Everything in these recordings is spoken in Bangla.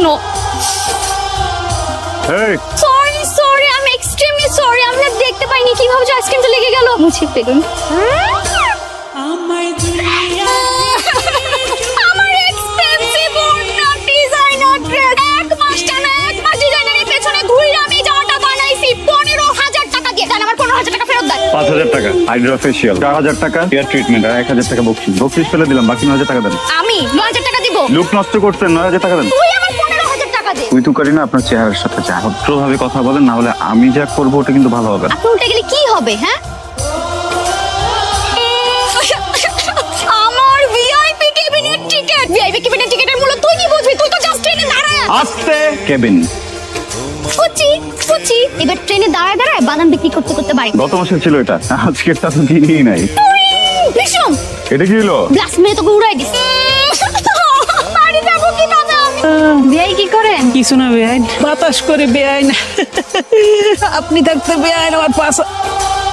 কেন? সরি সরি, আমি এক্সট্রিমলি সরি। আমি না দেখতে পাইনি কিভাবে যে আইসক্রিমটা লেগে গেল। মুছে দেখুন। আমার এক্সপেন্সিভ ওড়না, ডিজাইনার ড্রেস, এক মাস টানা এক মাস ডিজাইনারের পেছনে ঘুরে আমি জামাটা বানাইছি 15,000 টাকা দিয়ে। দেন আমার 15,000 টাকা ফেরত দেন। 5,000 টাকা হাইড্রা ফেশিয়াল, 4,000 টাকা হেয়ার ট্রিটমেন্ট, আর 1,000 টাকা বকশিস ফেলে দিলাম। বাকি 9,000 টাকা দেন। আমি 9,000 টাকা দিব। লুক নষ্ট করছেন, 9,000 টাকা দেন। তুই আমার 15,000 টাকা দে। তুই তো করি না, আপনার চেহারার সাথে যা ভদ্রভাবে কথা বলেন, না হলে আমি যা করবো ওটা কিন্তু ভালো হবে না। আপনি উল্টে গেলে কি হবে? হ্যাঁ, আমার ভিআইপি কেবিনের টিকেট। ভিআইপি কেবিনের টিকেটের মূল্য তুই কি বুঝবি? তুই তো জাস্ট ট্রেনে দাঁড়ায় আস্তে কেবিন। ফুচি ফুচি। এবার ট্রেনে দাঁড়ায় দাঁড়ায় বাদাম বিক্রি করতে করতে বাড়ি। গত মাসের ছিল এটা, আজকের তা তো কিনেই নাই। ভীষণ এটা কি হলো? গ্লাস মেরে তোকে উড়াই দিস। বাড়ি যাবো কিভাবে আমি? ভিআই কি করেন? কিছু না বেআইন, বাতাস করে বেআইন। আপনি থাকতে বেআইন আমার পাশে,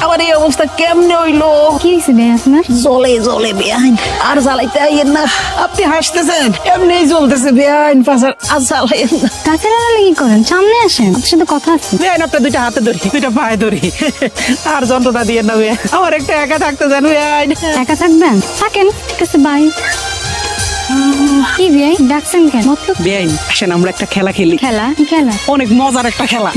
আমার এই অবস্থা কেমনে হইলো? কি হয়েছে ভাই আপনার? জলে জলে বেআইন, আর জ্বালাইতে আইয়েন না। আপনি হাসতেছেন, এমনি জ্বলতেছে বেআইন, পাশার আর জ্বালাইয়েন না। কাছে লাগালে কি করেন? সামনে আসেন, আপনার সাথে কথা আছে। বেআইন আপনার দুইটা হাতে ধরি, দুইটা পায়ে ধরি, আর যন্ত্রণা দিয়ে না বেআইন। আমার একটা একা থাকতে জান বেআইন। একা থাকবেন? থাকেন, ঠিক আছে, বাই। কি ভাই ডাকছেন কেন? মতলব বেআইন আসেন আমরা একটা খেলা খেলি। খেলা? কি খেলা? অনেক মজার একটা খেলা।